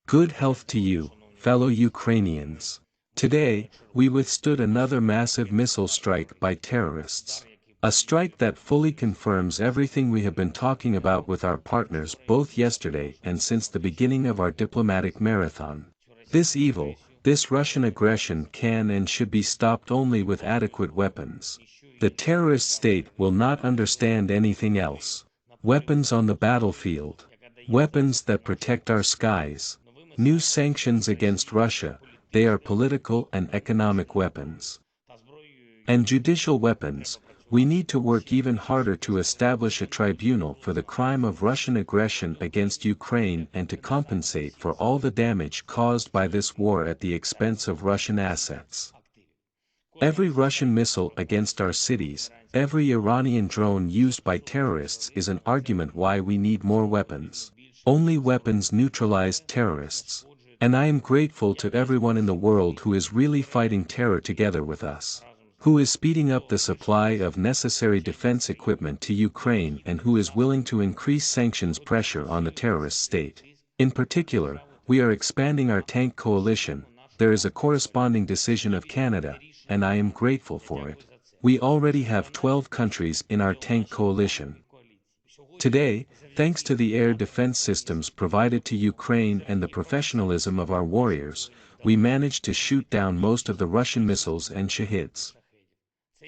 Good health to you, fellow Ukrainians. Today, we withstood another massive missile strike by terrorists. A strike that fully confirms everything we have been talking about with our partners both yesterday and since the beginning of our diplomatic marathon. This evil, this Russian aggression can and should be stopped only with adequate weapons. The terrorist state will not understand anything else. Weapons on the battlefield. Weapons that protect our skies. New sanctions against Russia, they are political and economic weapons. And judicial weapons, we need to work even harder to establish a tribunal for the crime of Russian aggression against Ukraine and to compensate for all the damage caused by this war at the expense of Russian assets. Every Russian missile against our cities, every Iranian drone used by terrorists is an argument why we need more weapons. Only weapons neutralize terrorists. And I am grateful to everyone in the world who is really fighting terror together with us. Who is speeding up the supply of necessary defense equipment to Ukraine and who is willing to increase sanctions pressure on the terrorist state. In particular, we are expanding our tank coalition. There is a corresponding decision of Canada, and I am grateful for it. We already have 12 countries in our tank coalition. Today, thanks to the air defense systems provided to Ukraine and the professionalism of our warriors, we managed to shoot down most of the Russian missiles and Shahids.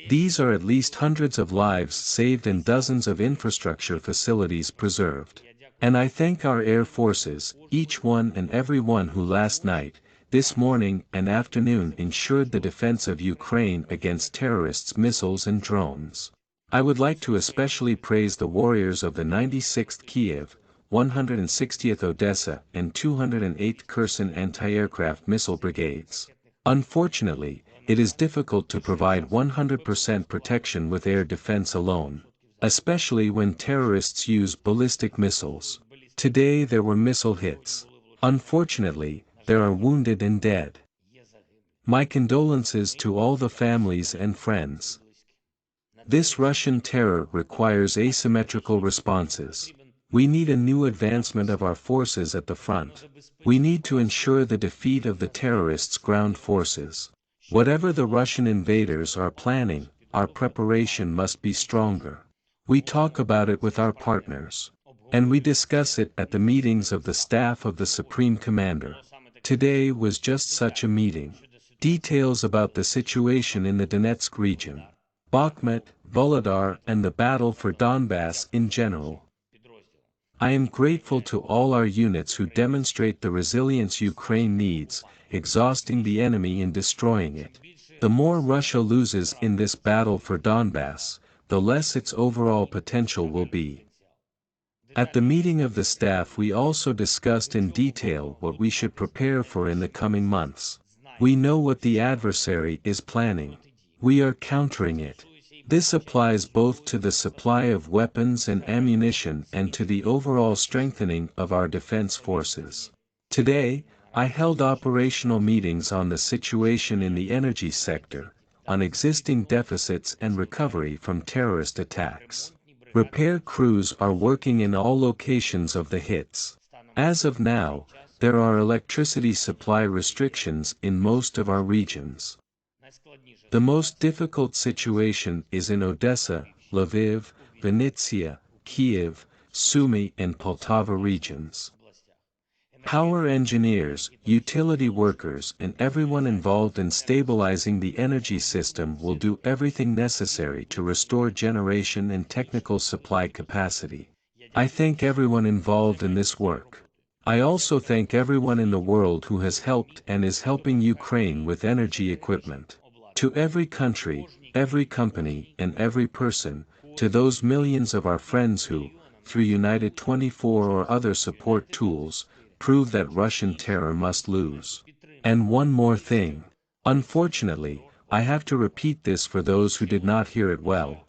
These are at least hundreds of lives saved and dozens of infrastructure facilities preserved. And I thank our air forces, each one and every one who last night, this morning and afternoon ensured the defense of Ukraine against terrorists' missiles and drones. I would like to especially praise the warriors of the 96th Kiev, 160th Odessa and 208th Kherson anti-aircraft missile brigades. Unfortunately, it is difficult to provide 100% protection with air defense alone, especially when terrorists use ballistic missiles. Today there were missile hits. Unfortunately, there are wounded and dead. My condolences to all the families and friends. This Russian terror requires asymmetrical responses. We need a new advancement of our forces at the front. We need to ensure the defeat of the terrorists' ground forces. Whatever the Russian invaders are planning, our preparation must be stronger. We talk about it with our partners. And we discuss it at the meetings of the staff of the Supreme Commander. Today was just such a meeting. Details about the situation in the Donetsk region, Bakhmut, Volodar and the battle for Donbass in general. I am grateful to all our units who demonstrate the resilience Ukraine needs, exhausting the enemy and destroying it. The more Russia loses in this battle for Donbass, the less its overall potential will be. At the meeting of the staff we also discussed in detail what we should prepare for in the coming months. We know what the adversary is planning. We are countering it. This applies both to the supply of weapons and ammunition and to the overall strengthening of our defense forces. Today, I held operational meetings on the situation in the energy sector, on existing deficits and recovery from terrorist attacks. Repair crews are working in all locations of the hits. As of now, there are electricity supply restrictions in most of our regions. The most difficult situation is in Odessa, Lviv, Vinnytsia, Kiev, Sumy and Poltava regions. Power engineers, utility workers and everyone involved in stabilizing the energy system will do everything necessary to restore generation and technical supply capacity. I thank everyone involved in this work. I also thank everyone in the world who has helped and is helping Ukraine with energy equipment. To every country, every company and every person, to those millions of our friends who, through United 24 or other support tools, prove that Russian terror must lose. And one more thing. Unfortunately, I have to repeat this for those who did not hear it well.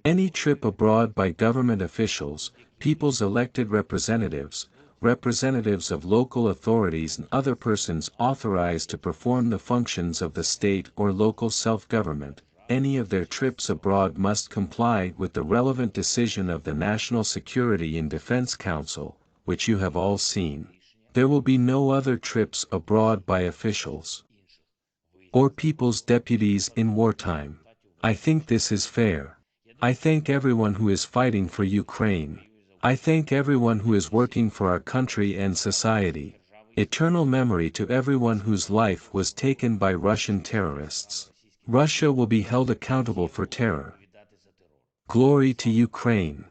Any trip abroad by government officials, people's elected representatives, representatives of local authorities and other persons authorized to perform the functions of the state or local self-government, any of their trips abroad must comply with the relevant decision of the National Security and Defense Council, which you have all seen. There will be no other trips abroad by officials or people's deputies in wartime. I think this is fair. I thank everyone who is fighting for Ukraine. I thank everyone who is working for our country and society. Eternal memory to everyone whose life was taken by Russian terrorists. Russia will be held accountable for terror. Glory to Ukraine.